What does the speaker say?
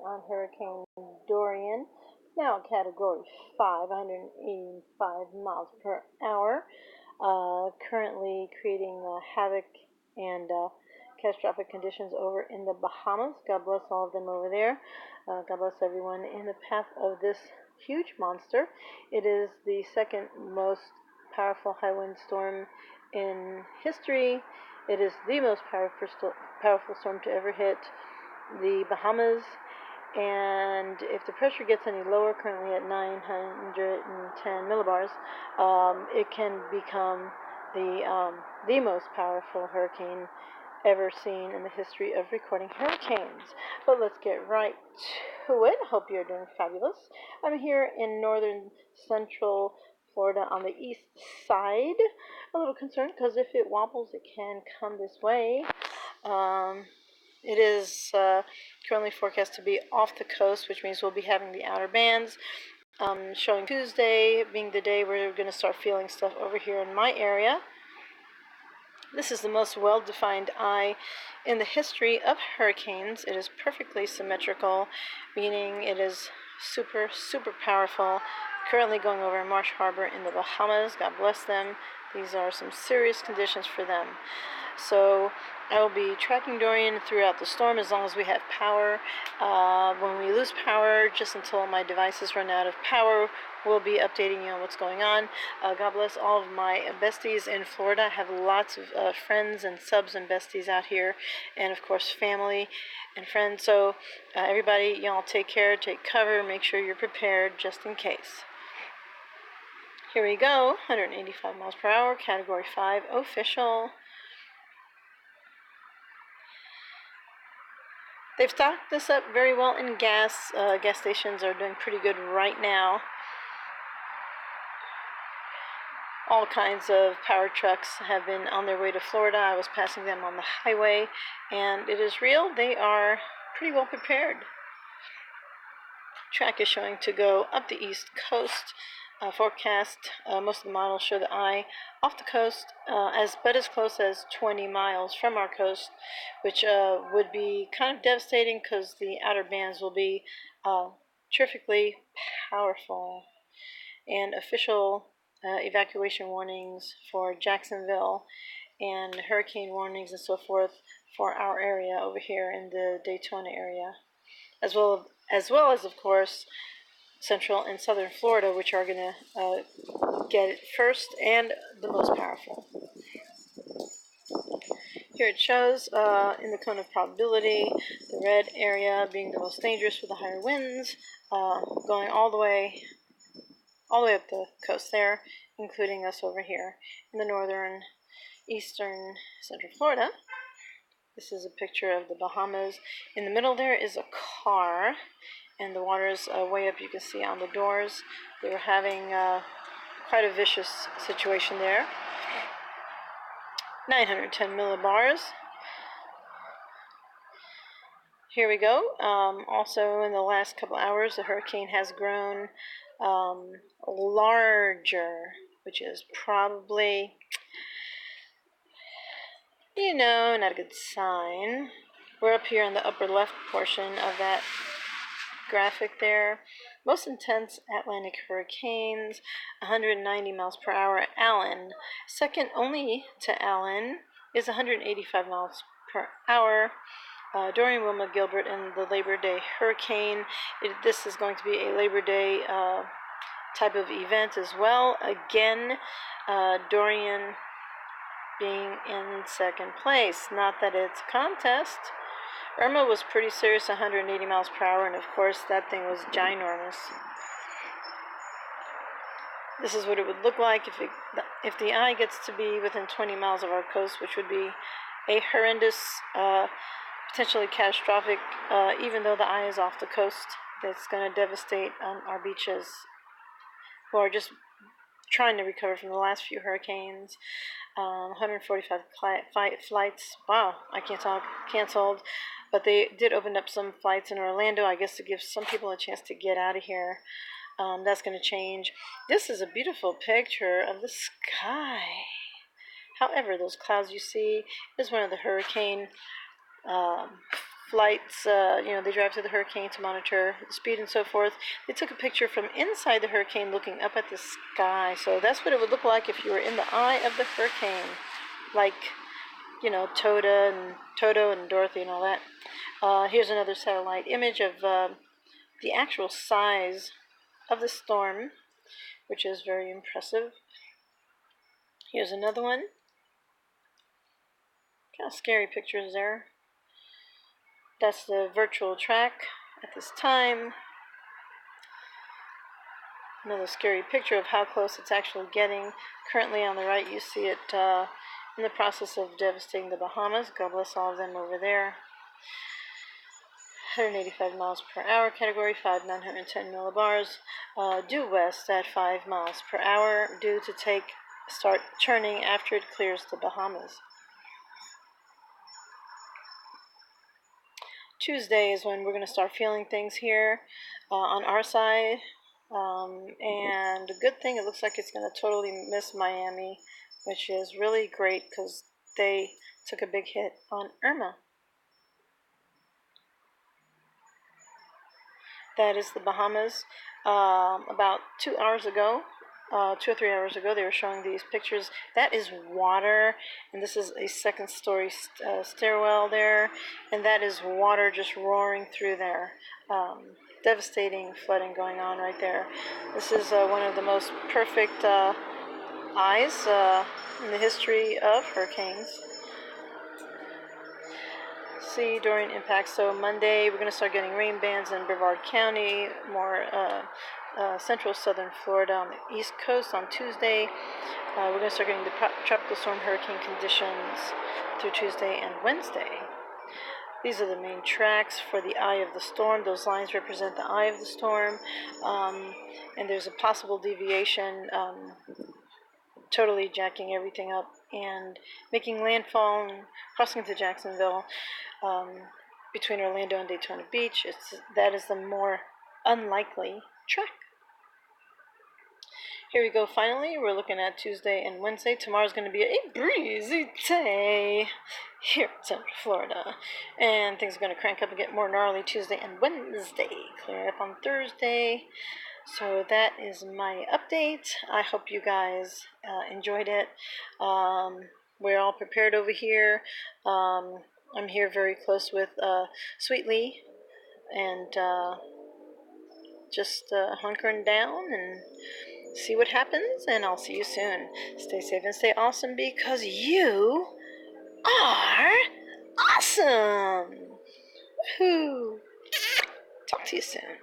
on Hurricane Dorian, now Category 5, 185 miles per hour, currently creating havoc and catastrophic conditions over in the Bahamas. God bless all of them over there. God bless everyone in the path of this huge monster. It is the second most powerful high wind storm in history. It is the most powerful storm to ever hit the Bahamas, and if the pressure gets any lower, currently at 910 millibars, it can become the most powerful hurricane ever seen in the history of recording hurricanes. But let's get right to it. Hope you're doing fabulous. I'm here in northern central Florida on the east side. A little concerned because if it wobbles, it can come this way. It is currently forecast to be off the coast, which means we'll be having the outer bands. Showing Tuesday being the day where we're going to start feeling stuff over here in my area. This is the most well-defined eye in the history of hurricanes. It is perfectly symmetrical, meaning it is super, super powerful. Currently going over Marsh Harbor in the Bahamas. God bless them. These are some serious conditions for them. So I will be tracking Dorian throughout the storm as long as we have power. When we lose power, just until my devices run out of power, we'll be updating you on what's going on. God bless all of my besties in Florida. I have lots of friends and subs and besties out here, and of course family and friends. So everybody, y'all take care, take cover, make sure you're prepared just in case. Here we go, 185 miles per hour, Category 5 official. They've stocked this up very well in gas. Gas stations are doing pretty good right now. All kinds of power trucks have been on their way to Florida. I was passing them on the highway, and it is real. They are pretty well prepared. Track is showing to go up the east coast. Forecast, most of the models show the eye off the coast, but as close as 20 miles from our coast, which would be kind of devastating because the outer bands will be terrifically powerful. And official evacuation warnings for Jacksonville and hurricane warnings and so forth for our area over here in the Daytona area, as well as of course Central and Southern Florida, which are going to get it first and the most powerful. Here it shows in the cone of probability, the red area being the most dangerous with the higher winds, going all the way up the coast there, including us over here in the northern, eastern, central Florida. This is a picture of the Bahamas. In the middle there is a car, and the water is way up. You can see on the doors. They were having quite a vicious situation there. 910 millibars. Here we go. Also, in the last couple hours, the hurricane has grown larger, which is probably, not a good sign. We're up here in the upper left portion of that graphic there. Most intense Atlantic hurricanes, 190 miles per hour. Allen, second only to Allen, is 185 miles per hour. Dorian, Wilma, Gilbert, and the Labor Day hurricane. This is going to be a Labor Day type of event as well. Again, Dorian being in second place. Not that it's a contest. Irma was pretty serious, 180 miles per hour, and of course that thing was ginormous. This is what it would look like if the eye gets to be within 20 miles of our coast, which would be a horrendous, potentially catastrophic, even though the eye is off the coast. That's going to devastate our beaches, who are just trying to recover from the last few hurricanes. 145 flights, wow, I can't talk, canceled. But they did open up some flights in Orlando, I guess, to give some people a chance to get out of here. That's going to change. This is a beautiful picture of the sky. However, those clouds you see is one of the hurricane flights, they drive through the hurricane to monitor the speed and so forth. They took a picture from inside the hurricane looking up at the sky. So that's what it would look like if you were in the eye of the hurricane, like, Toto and Dorothy and all that. Here's another satellite image of the actual size of the storm, which is very impressive. Here's another one. Kind of scary pictures there. That's the virtual track at this time. Another scary picture of how close it's actually getting. Currently on the right, you see it in the process of devastating the Bahamas. God bless all of them over there. 185 miles per hour, category 5, 910 millibars. Due west at 5 miles per hour, due to start churning after it clears the Bahamas. Tuesday is when we're going to start feeling things here on our side. And a good thing, it looks like it's going to totally miss Miami, which is really great because they took a big hit on Irma. That is the Bahamas. About 2 hours ago, 2 or 3 hours ago, they were showing these pictures. That is water, and this is a second-story stairwell there, and that is water just roaring through there. Devastating flooding going on right there. This is one of the most perfect eyes in the history of hurricanes. See Dorian impact. So Monday we're going to start getting rain bands in Brevard County, more central southern Florida on the east coast on Tuesday. We're going to start getting the tropical storm hurricane conditions through Tuesday and Wednesday. These are the main tracks for the eye of the storm. Those lines represent the eye of the storm, and there's a possible deviation, totally jacking everything up and making landfall and crossing into Jacksonville between Orlando and Daytona Beach. That is the more unlikely track. Here we go. Finally, we're looking at Tuesday and Wednesday. Tomorrow's going to be a breezy day here in Central Florida, and things are going to crank up and get more gnarly Tuesday and Wednesday, clearing up on Thursday. So that is my update. I hope you guys enjoyed it. We're all prepared over here. I'm here very close with Sweetly, and just hunkering down and see what happens, and I'll see you soon. Stay safe and stay awesome, because you are awesome. Woohoo! Talk to you soon.